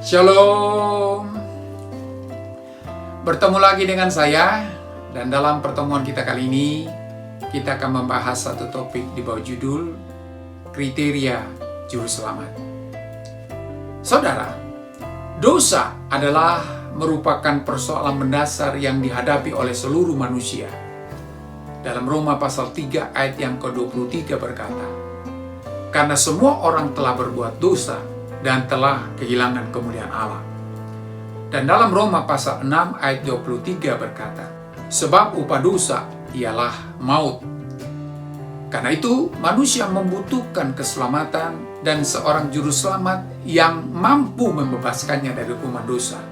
Shalom. Bertemu lagi dengan saya, dan dalam pertemuan kita kali ini kita akan membahas satu topik di bawah judul kriteria juru selamat. Saudara, dosa adalah merupakan persoalan mendasar yang dihadapi oleh seluruh manusia. Dalam Roma pasal 3 ayat yang ke-23 berkata, "Karena semua orang telah berbuat dosa dan telah kehilangan kemuliaan Allah." Dan dalam Roma pasal 6 ayat 23 berkata, "Sebab upah dosa ialah maut." Karena itu, manusia membutuhkan keselamatan dan seorang juru selamat yang mampu membebaskannya dari hukuman dosa.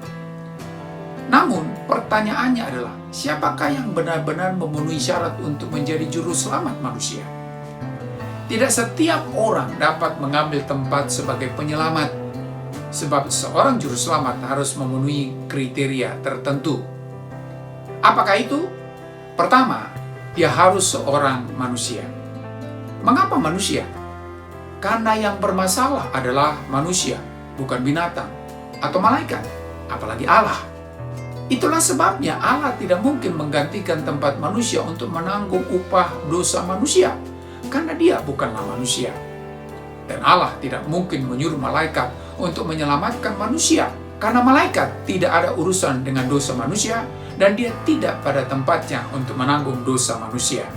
Namun, pertanyaannya adalah, siapakah yang benar-benar memenuhi syarat untuk menjadi juru selamat manusia? Tidak setiap orang dapat mengambil tempat sebagai penyelamat, sebab seorang juru selamat harus memenuhi kriteria tertentu. Apakah itu? Pertama, dia harus seorang manusia. Mengapa manusia? Karena yang bermasalah adalah manusia, bukan binatang atau malaikat, apalagi Allah. Itulah sebabnya Allah tidak mungkin menggantikan tempat manusia untuk menanggung upah dosa manusia, karena dia bukanlah manusia. Dan Allah tidak mungkin menyuruh malaikat untuk menyelamatkan manusia, karena malaikat tidak ada urusan dengan dosa manusia, dan dia tidak pada tempatnya untuk menanggung dosa manusia.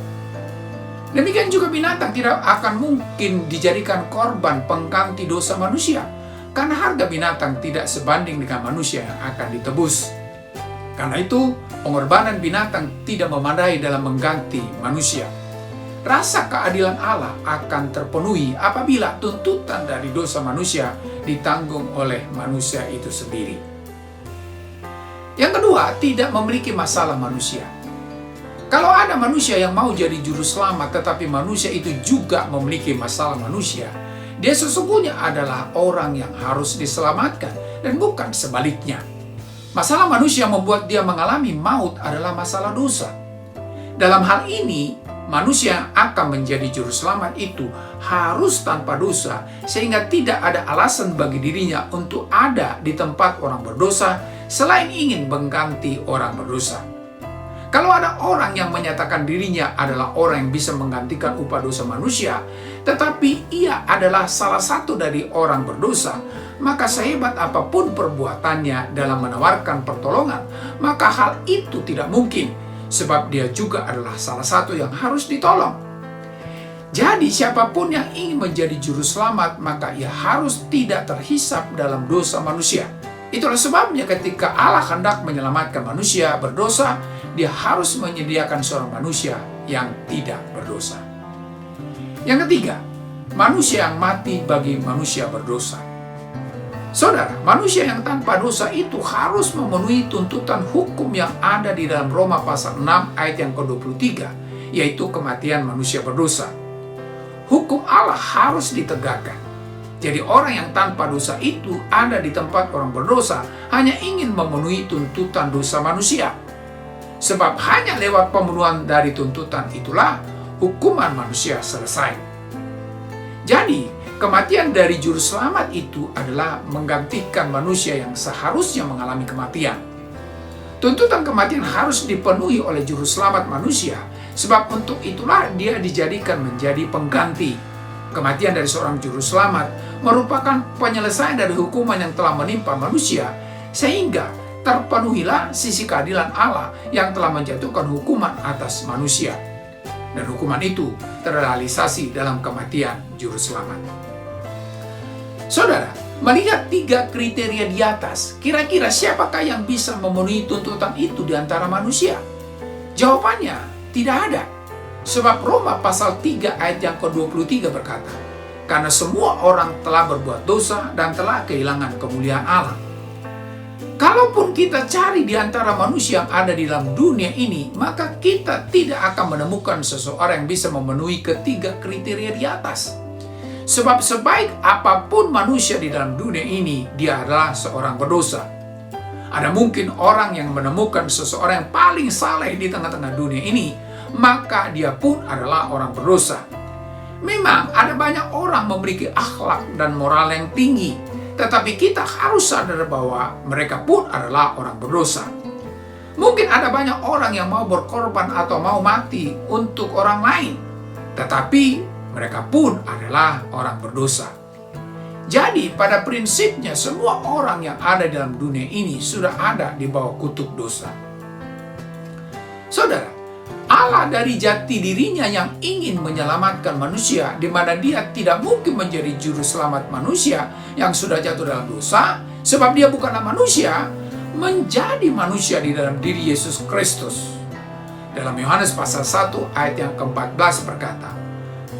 Demikian juga binatang tidak akan mungkin dijadikan korban pengganti dosa manusia, karena harga binatang tidak sebanding dengan manusia yang akan ditebus. Karena itu, pengorbanan binatang tidak memadai dalam mengganti manusia. Rasa keadilan Allah akan terpenuhi apabila tuntutan dari dosa manusia ditanggung oleh manusia itu sendiri. Yang kedua, tidak memiliki masalah manusia. Kalau ada manusia yang mau jadi juru selamat, tetapi manusia itu juga memiliki masalah manusia, dia sesungguhnya adalah orang yang harus diselamatkan, dan bukan sebaliknya. Masalah manusia membuat dia mengalami maut adalah masalah dosa. Dalam hal ini, manusia yang akan menjadi juru selamat itu harus tanpa dosa, sehingga tidak ada alasan bagi dirinya untuk ada di tempat orang berdosa selain ingin mengganti orang berdosa. Kalau ada orang yang menyatakan dirinya adalah orang yang bisa menggantikan upah dosa manusia, tetapi ia adalah salah satu dari orang berdosa, maka sehebat apapun perbuatannya dalam menawarkan pertolongan, maka hal itu tidak mungkin, sebab dia juga adalah salah satu yang harus ditolong. Jadi siapapun yang ingin menjadi juru selamat, maka ia harus tidak terhisap dalam dosa manusia. Itulah sebabnya ketika Allah hendak menyelamatkan manusia berdosa, dia harus menyediakan seorang manusia yang tidak berdosa. Yang ketiga, manusia yang mati bagi manusia berdosa. Saudara, manusia yang tanpa dosa itu harus memenuhi tuntutan hukum yang ada di dalam Roma pasal 6 ayat yang ke-23, yaitu kematian manusia berdosa. Hukum Allah harus ditegakkan. Jadi orang yang tanpa dosa itu ada di tempat orang berdosa hanya ingin memenuhi tuntutan dosa manusia. Sebab hanya lewat pemenuhan dari tuntutan itulah hukuman manusia selesai. Jadi, kematian dari juru selamat itu adalah menggantikan manusia yang seharusnya mengalami kematian. Tuntutan kematian harus dipenuhi oleh juru selamat manusia, sebab untuk itulah dia dijadikan menjadi pengganti. Kematian dari seorang juru selamat merupakan penyelesaian dari hukuman yang telah menimpa manusia, sehingga terpenuhilah sisi keadilan Allah yang telah menjatuhkan hukuman atas manusia. Dan hukuman itu terrealisasi dalam kematian juru selamat. Saudara, melihat 3 kriteria di atas, kira-kira siapakah yang bisa memenuhi tuntutan itu di antara manusia? Jawabannya, tidak ada. Sebab Roma pasal 3 ayat yang ke-23 berkata, "Karena semua orang telah berbuat dosa dan telah kehilangan kemuliaan Allah." Kalaupun kita cari di antara manusia yang ada di dalam dunia ini, maka kita tidak akan menemukan seseorang yang bisa memenuhi ketiga kriteria di atas. Sebab sebaik apapun manusia di dalam dunia ini, dia adalah seorang berdosa. Ada mungkin orang yang menemukan seseorang yang paling saleh di tengah-tengah dunia ini, maka dia pun adalah orang berdosa. Memang ada banyak orang memiliki akhlak dan moral yang tinggi, tetapi kita harus sadar bahwa mereka pun adalah orang berdosa. Mungkin ada banyak orang yang mau berkorban atau mau mati untuk orang lain, tetapi mereka pun adalah orang berdosa. Jadi pada prinsipnya semua orang yang ada dalam dunia ini sudah ada di bawah kutuk dosa. Saudara, Allah dari jati dirinya yang ingin menyelamatkan manusia, di mana dia tidak mungkin menjadi juru selamat manusia yang sudah jatuh dalam dosa, sebab dia bukanlah manusia, menjadi manusia di dalam diri Yesus Kristus. Dalam Yohanes pasal 1 ayat yang ke-14 berkata,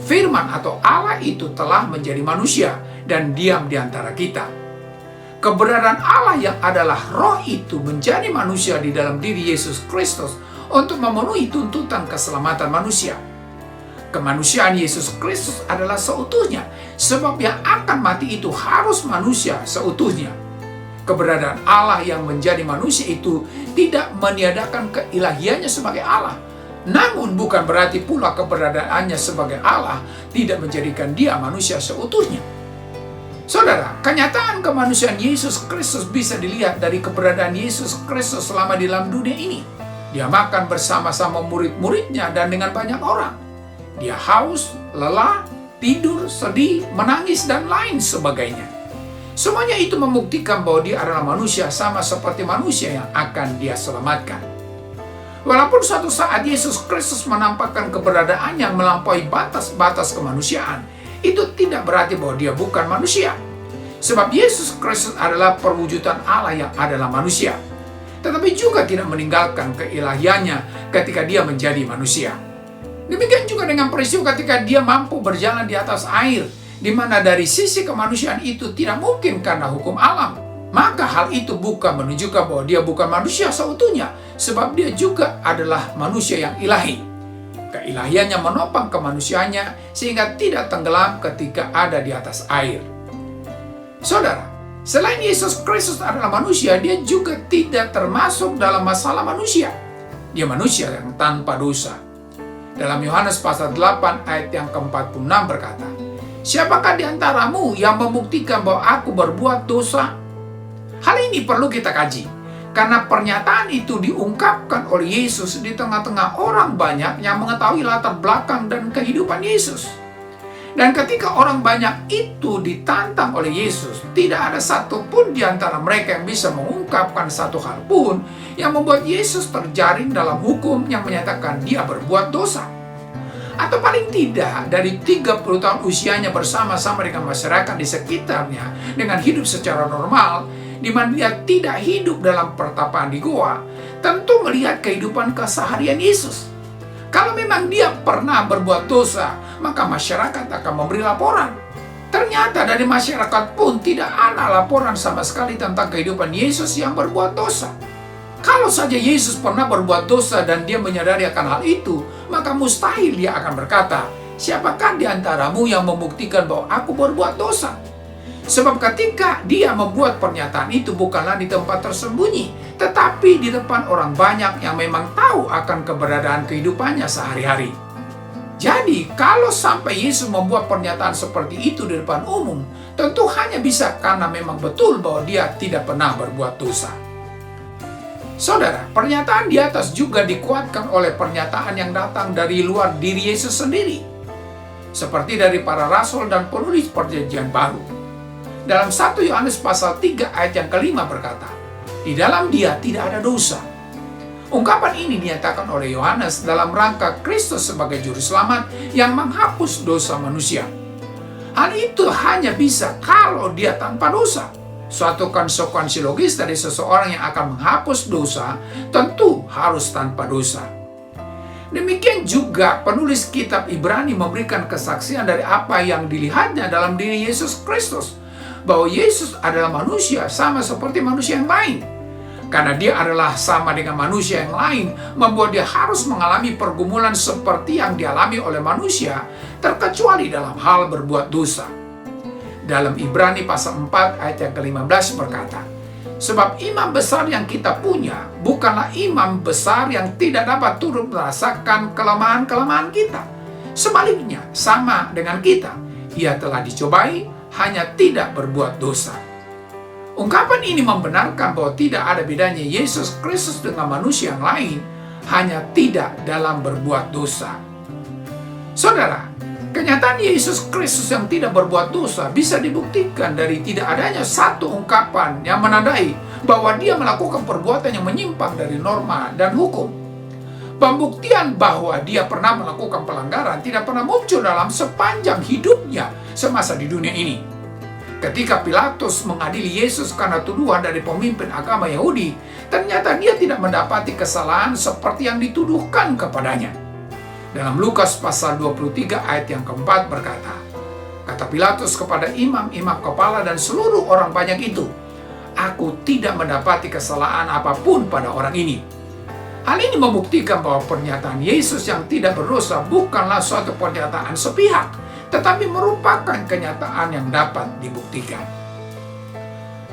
Firman atau Allah itu telah menjadi manusia dan diam di antara kita. Keberadaan Allah yang adalah roh itu menjadi manusia di dalam diri Yesus Kristus untuk memenuhi tuntutan keselamatan manusia. Kemanusiaan Yesus Kristus adalah seutuhnya, sebab yang akan mati itu harus manusia seutuhnya. Keberadaan Allah yang menjadi manusia itu tidak meniadakan keilahiannya sebagai Allah. Namun bukan berarti pula keberadaannya sebagai Allah tidak menjadikan dia manusia seutuhnya. Saudara, kenyataan kemanusiaan Yesus Kristus bisa dilihat dari keberadaan Yesus Kristus selama di dalam dunia ini. Dia makan bersama-sama murid-muridnya dan dengan banyak orang. Dia haus, lelah, tidur, sedih, menangis, dan lain sebagainya. Semuanya itu membuktikan bahwa dia adalah manusia sama seperti manusia yang akan dia selamatkan. Walaupun suatu saat Yesus Kristus menampakkan keberadaannya melampaui batas-batas kemanusiaan, itu tidak berarti bahwa dia bukan manusia. Sebab Yesus Kristus adalah perwujudan Allah yang adalah manusia, tetapi juga tidak meninggalkan keilahiannya ketika dia menjadi manusia. Demikian juga dengan peristiwa ketika dia mampu berjalan di atas air, di mana dari sisi kemanusiaan itu tidak mungkin karena hukum alam. Maka hal itu bukan menunjukkan bahwa dia bukan manusia seutuhnya, sebab dia juga adalah manusia yang ilahi. Keilahiannya menopang kemanusiaannya sehingga tidak tenggelam ketika ada di atas air. Saudara, selain Yesus Kristus adalah manusia, dia juga tidak termasuk dalam masalah manusia. Dia manusia yang tanpa dosa. Dalam Yohanes pasal 8 ayat yang ke-46 berkata, Siapakah di antaramu yang membuktikan bahwa aku berbuat dosa? Hal ini perlu kita kaji, karena pernyataan itu diungkapkan oleh Yesus di tengah-tengah orang banyak yang mengetahui latar belakang dan kehidupan Yesus. Dan ketika orang banyak itu ditantang oleh Yesus, tidak ada satupun di antara mereka yang bisa mengungkapkan satu hal pun yang membuat Yesus terjaring dalam hukum yang menyatakan dia berbuat dosa. Atau paling tidak, dari 30 tahun usianya bersama-sama dengan masyarakat di sekitarnya dengan hidup secara normal, di mana dia tidak hidup dalam pertapaan di goa, tentu melihat kehidupan keseharian Yesus. Kalau memang dia pernah berbuat dosa, maka masyarakat akan memberi laporan. Ternyata dari masyarakat pun tidak ada laporan sama sekali tentang kehidupan Yesus yang berbuat dosa. Kalau saja Yesus pernah berbuat dosa dan dia menyadari akan hal itu, maka mustahil dia akan berkata, Siapakah di antaramu yang membuktikan bahwa aku berbuat dosa? Sebab ketika dia membuat pernyataan itu bukanlah di tempat tersembunyi, tetapi di depan orang banyak yang memang tahu akan keberadaan kehidupannya sehari-hari. Jadi, kalau sampai Yesus membuat pernyataan seperti itu di depan umum, tentu hanya bisa karena memang betul bahwa dia tidak pernah berbuat dosa. Saudara, pernyataan di atas juga dikuatkan oleh pernyataan yang datang dari luar diri Yesus sendiri, seperti dari para rasul dan penulis Perjanjian Baru. Dalam 1 Yohanes pasal 3 ayat yang ke-5 berkata, Di dalam dia tidak ada dosa. Ungkapan ini dinyatakan oleh Yohanes dalam rangka Kristus sebagai juru selamat yang menghapus dosa manusia. Hal itu hanya bisa kalau dia tanpa dosa. Suatu konsekuensi logis dari seseorang yang akan menghapus dosa tentu harus tanpa dosa. Demikian juga penulis kitab Ibrani memberikan kesaksian dari apa yang dilihatnya dalam diri Yesus Kristus, bahwa Yesus adalah manusia sama seperti manusia yang lain. Karena dia adalah sama dengan manusia yang lain, membuat dia harus mengalami pergumulan seperti yang dialami oleh manusia, terkecuali dalam hal berbuat dosa. Dalam Ibrani pasal 4 ayat yang ke-15 berkata, Sebab imam besar yang kita punya bukanlah imam besar yang tidak dapat turut merasakan kelemahan-kelemahan kita. Sebaliknya, sama dengan kita, ia telah dicobai, hanya tidak berbuat dosa. Ungkapan ini membenarkan bahwa tidak ada bedanya Yesus Kristus dengan manusia yang lain, hanya tidak dalam berbuat dosa. Saudara, kenyataan Yesus Kristus yang tidak berbuat dosa bisa dibuktikan dari tidak adanya satu ungkapan yang menandai bahwa dia melakukan perbuatan yang menyimpang dari norma dan hukum. Pembuktian bahwa dia pernah melakukan pelanggaran tidak pernah muncul dalam sepanjang hidupnya semasa di dunia ini. Ketika Pilatus mengadili Yesus karena tuduhan dari pemimpin agama Yahudi, ternyata dia tidak mendapati kesalahan seperti yang dituduhkan kepadanya. Dalam Lukas pasal 23 ayat yang keempat berkata, kata Pilatus kepada imam-imam kepala dan seluruh orang banyak itu, "Aku tidak mendapati kesalahan apapun pada orang ini." Hal ini membuktikan bahwa pernyataan Yesus yang tidak berdosa bukanlah suatu pernyataan sepihak, tetapi merupakan kenyataan yang dapat dibuktikan.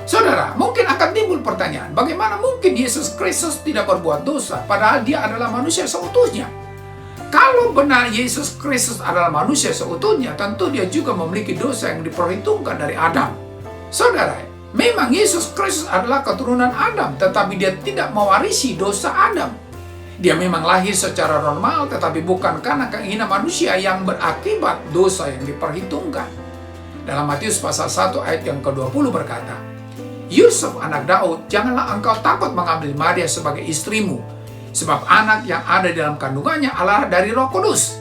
Saudara, mungkin akan timbul pertanyaan, bagaimana mungkin Yesus Kristus tidak berbuat dosa, padahal dia adalah manusia seutuhnya? Kalau benar Yesus Kristus adalah manusia seutuhnya, tentu dia juga memiliki dosa yang diperhitungkan dari Adam. Saudara, memang Yesus Kristus adalah keturunan Adam, tetapi dia tidak mewarisi dosa Adam. Dia memang lahir secara normal, tetapi bukan karena keinginan manusia yang berakibat dosa yang diperhitungkan. Dalam Matius pasal 1 ayat yang ke-20 berkata, "Yusuf anak Daud, janganlah engkau takut mengambil Maria sebagai istrimu, sebab anak yang ada dalam kandungannya adalah dari Roh Kudus."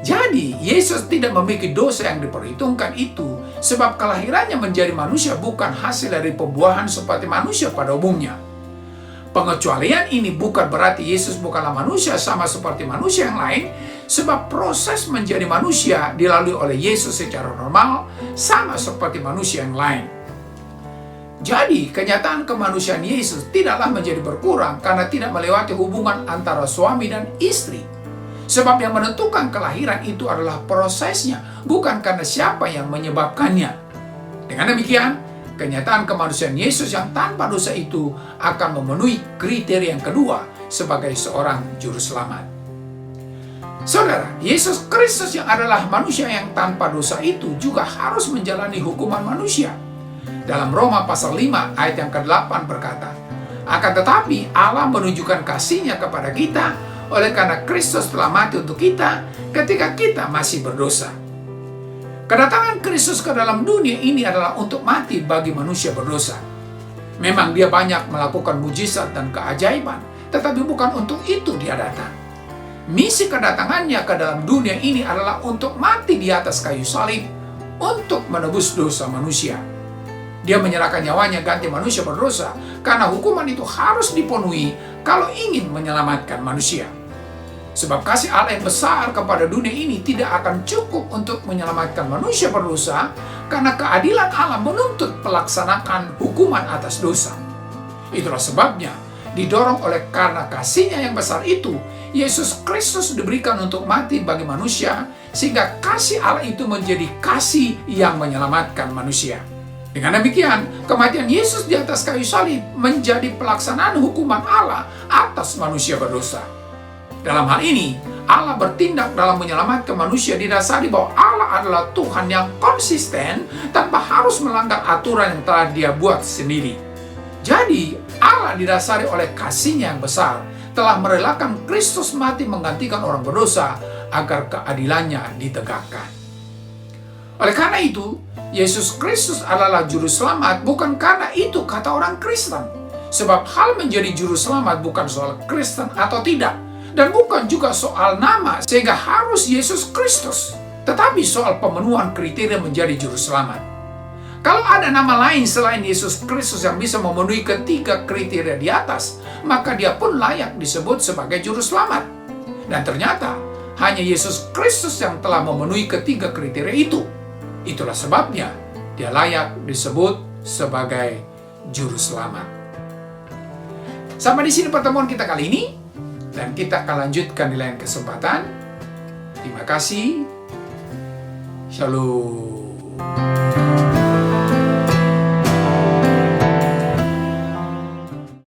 Jadi, Yesus tidak memiliki dosa yang diperhitungkan itu, sebab kelahirannya menjadi manusia bukan hasil dari pembuahan seperti manusia pada umumnya. Pengecualian ini bukan berarti Yesus bukanlah manusia sama seperti manusia yang lain, sebab proses menjadi manusia dilalui oleh Yesus secara normal, sama seperti manusia yang lain. Jadi, kenyataan kemanusiaan Yesus tidaklah menjadi berkurang karena tidak melewati hubungan antara suami dan istri. Sebab yang menentukan kelahiran itu adalah prosesnya, bukan karena siapa yang menyebabkannya. Dengan demikian, kenyataan kemanusiaan Yesus yang tanpa dosa itu akan memenuhi kriteria yang kedua sebagai seorang juru selamat. Saudara, Yesus Kristus yang adalah manusia yang tanpa dosa itu juga harus menjalani hukuman manusia. Dalam Roma pasal 5 ayat yang ke-8 berkata, "Akan tetapi Allah menunjukkan kasih-Nya kepada kita oleh karena Kristus telah mati untuk kita ketika kita masih berdosa." Kedatangan Kristus ke dalam dunia ini adalah untuk mati bagi manusia berdosa. Memang dia banyak melakukan mujizat dan keajaiban, tetapi bukan untuk itu dia datang. Misi kedatangannya ke dalam dunia ini adalah untuk mati di atas kayu salib, untuk menebus dosa manusia. Dia menyerahkan nyawanya ganti manusia berdosa, karena hukuman itu harus dipenuhi kalau ingin menyelamatkan manusia. Sebab kasih Allah yang besar kepada dunia ini tidak akan cukup untuk menyelamatkan manusia berdosa, karena keadilan Allah menuntut pelaksanaan hukuman atas dosa. Itulah sebabnya, didorong oleh karena kasih-Nya yang besar itu, Yesus Kristus diberikan untuk mati bagi manusia, sehingga kasih Allah itu menjadi kasih yang menyelamatkan manusia. Dengan demikian, kematian Yesus di atas kayu salib menjadi pelaksanaan hukuman Allah atas manusia berdosa. Dalam hal ini, Allah bertindak dalam menyelamatkan manusia didasari bahwa Allah adalah Tuhan yang konsisten tanpa harus melanggar aturan yang telah Dia buat sendiri. Jadi, Allah didasari oleh kasih-Nya yang besar, telah merelakan Kristus mati menggantikan orang berdosa agar keadilannya ditegakkan. Oleh karena itu, Yesus Kristus adalah juru selamat bukan karena itu kata orang Kristen. Sebab hal menjadi juru selamat bukan soal Kristen atau tidak, dan bukan juga soal nama sehingga harus Yesus Kristus, tetapi soal pemenuhan kriteria menjadi juru selamat. Kalau ada nama lain selain Yesus Kristus yang bisa memenuhi ketiga kriteria di atas, maka dia pun layak disebut sebagai juru selamat. Dan ternyata hanya Yesus Kristus yang telah memenuhi ketiga kriteria itu. Itulah sebabnya dia layak disebut sebagai juru selamat. Sampai di sini pertemuan kita kali ini, dan kita akan lanjutkan di lain kesempatan. Terima kasih. Shalom.